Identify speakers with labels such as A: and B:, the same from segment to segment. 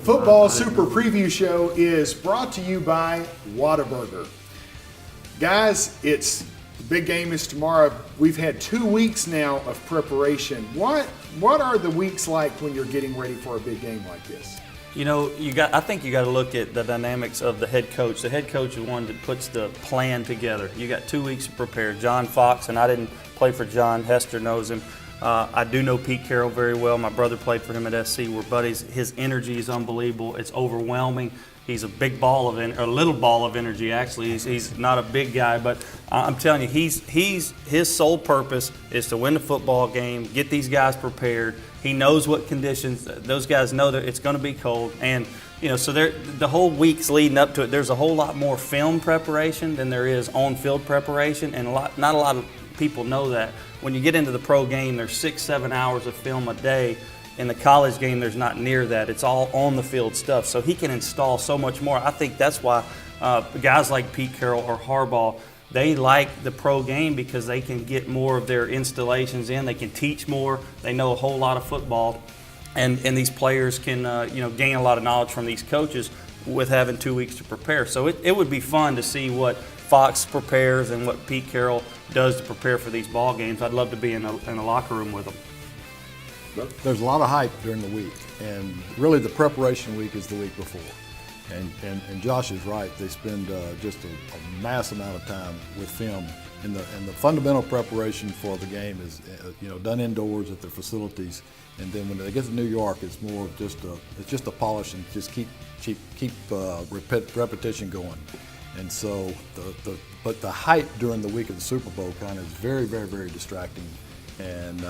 A: Football Super Preview Show is brought to you by Whataburger. Guys, the big game is tomorrow. We've had 2 weeks now of preparation. What are the weeks like when you're getting ready for a big game like this?
B: You know, I think you got to look at the dynamics of the head coach. The head coach is one that puts the plan together. You got 2 weeks to prepare. John Fox, and I didn't play for John. Hester knows him. I do know Pete Carroll very well. My brother played for him at SC. We're buddies. His energy is unbelievable. It's overwhelming. He's a big ball of a little ball of energy. Actually, he's not a big guy, but I'm telling you, his sole purpose is to win the football game, get these guys prepared. He knows what conditions. Those guys know that it's going to be cold, and so the whole week's leading up to it. There's a whole lot more film preparation than there is on-field preparation, and not a lot of people know that. When you get into the pro game, there's 6-7 hours of film a day. In the college game, there's not near that. It's all on the field stuff. So he can install so much more. I think that's why guys like Pete Carroll or Harbaugh, they like the pro game because they can get more of their installations in. They can teach more. They know a whole lot of football. And these players can gain a lot of knowledge from these coaches with having 2 weeks to prepare. So it would be fun to see what Fox prepares and what Pete Carroll does to prepare for these ball games. I'd love to be in a locker room with them.
C: There's a lot of hype during the week, and really the preparation week is the week before. And Josh is right. They spend just a mass amount of time with film, and the fundamental preparation for the game is done indoors at their facilities. And then when they get to New York, it's more of just a polish and just keep repetition going. And so but the hype during the week of the Super Bowl kind of is very, very, very distracting, and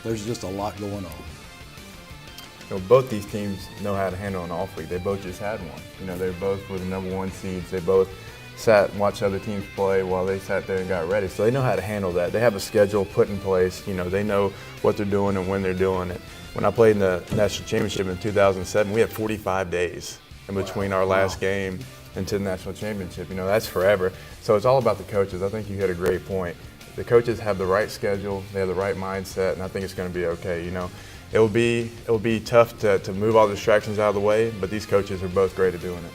C: there's just a lot going on.
D: Both these teams know how to handle an off week. They both just had one. They both were the #1 seeds. They both sat and watched other teams play while they sat there and got ready. So they know how to handle that. They have a schedule put in place. They know what they're doing and when they're doing it. When I played in the national championship in 2007, we had 45 days in between our last game into the national championship. That's forever. So it's all about the coaches. I think you hit a great point. The coaches have the right schedule, they have the right mindset, and I think it's going to be okay. It will be tough to move all the distractions out of the way, but these coaches are both great at doing it.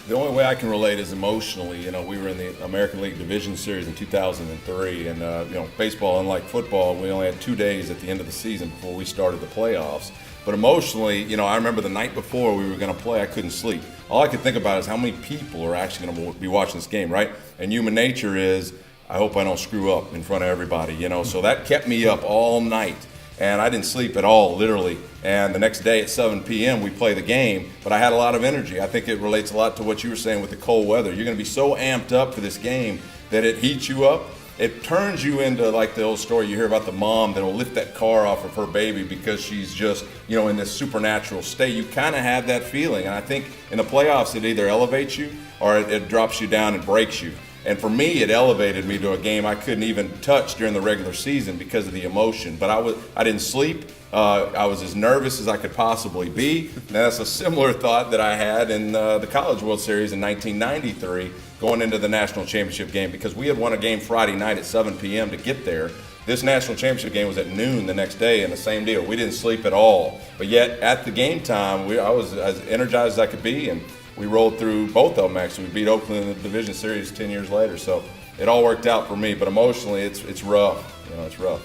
E: The only way I can relate is emotionally. We were in the American League Division Series in 2003, and baseball, unlike football, we only had 2 days at the end of the season before we started the playoffs. But emotionally, I remember the night before we were going to play, I couldn't sleep. All I could think about is how many people are actually going to be watching this game, right? And human nature is, I hope I don't screw up in front of everybody, So that kept me up all night. And I didn't sleep at all, literally. And the next day at 7 p.m. we play the game, but I had a lot of energy. I think it relates a lot to what you were saying with the cold weather. You're going to be so amped up for this game that it heats you up. It turns you into like the old story you hear about the mom that'll lift that car off of her baby because she's just, in this supernatural state. You kind of have that feeling. And I think in the playoffs it either elevates you or it drops you down and breaks you. And for me, it elevated me to a game I couldn't even touch during the regular season because of the emotion. But I didn't sleep. I was as nervous as I could possibly be. And that's a similar thought that I had in the College World Series in 1993, going into the national championship game, because we had won a game Friday night at 7 p.m. to get there. This national championship game was at noon the next day, and the same deal. We didn't sleep at all. But yet, at the game time, I was as energized as I could be, and we rolled through both of them, actually. We beat Oakland in the division series 10 years later. So it all worked out for me. But emotionally, it's rough. It's rough.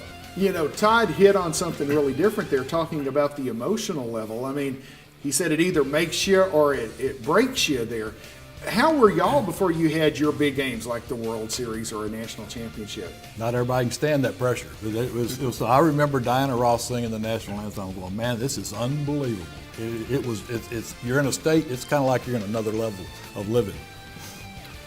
A: Todd hit on something really different there, talking about the emotional level. He said it either makes you or it breaks you there. How were y'all before you had your big games like the World Series or a national championship?
C: Not everybody can stand that pressure. It was I remember Diana Ross singing the national anthem. Going, man, this is unbelievable. You're in a state. It's kind of like you're in another level of living.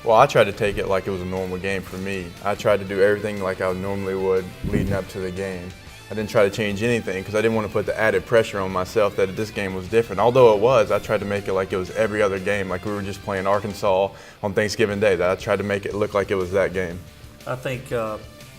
D: Well, I tried to take it like it was a normal game for me. I tried to do everything like I normally would leading up to the game. I didn't try to change anything because I didn't want to put the added pressure on myself that this game was different. Although it was, I tried to make it like it was every other game, like we were just playing Arkansas on Thanksgiving Day. That I tried to make it look like it was that game.
B: I think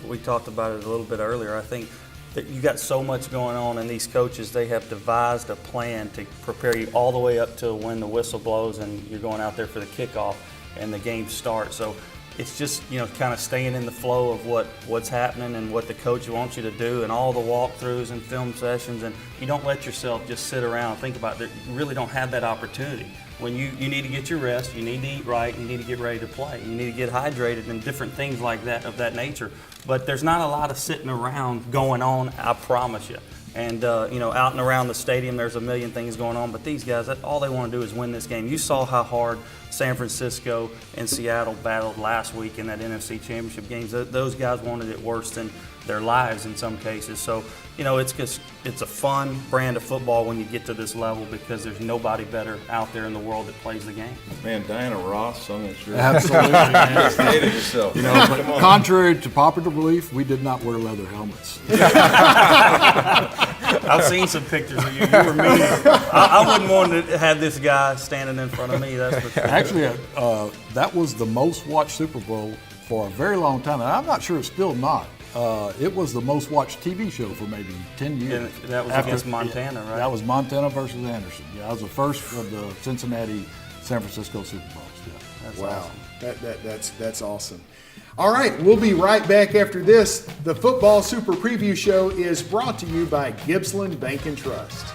B: we talked about it a little bit earlier. I think that you got so much going on, and these coaches, they have devised a plan to prepare you all the way up to when the whistle blows and you're going out there for the kickoff and the game starts. So it's just, kind of staying in the flow of what's happening and what the coach wants you to do, and all the walkthroughs and film sessions, and you don't let yourself just sit around and think about it. You really don't have that opportunity. When you need to get your rest, you need to eat right, you need to get ready to play, you need to get hydrated and different things like that of that nature. But there's not a lot of sitting around going on, I promise you. And, out and around the stadium, there's a million things going on. But these guys, all they want to do is win this game. You saw how hard San Francisco and Seattle battled last week in that NFC Championship games. Those guys wanted it worse than their lives in some cases. So, it's a fun brand of football when you get to this level, because there's nobody better out there in the world that plays the game.
E: Man, Diana Ross sung it. Sure.
C: Absolutely, man.
E: Stated yourself.
C: But contrary to popular belief, we did not wear leather helmets.
B: I've seen some pictures of you. You were mean. I wouldn't want to have this guy standing in front of me, that's for sure.
C: Actually, that was the most watched Super Bowl for a very long time, and I'm not sure it's still not. It was the most watched TV show for maybe 10 years.
B: And that was against Montana, right?
C: That was Montana versus Anderson. Yeah, that was the first of the Cincinnati, San Francisco Super Bowls. Yeah.
B: That's
A: Wow,
B: awesome.
A: that's awesome. All right, we'll be right back after this. The Football Super Preview Show is brought to you by Gippsland Bank and Trust.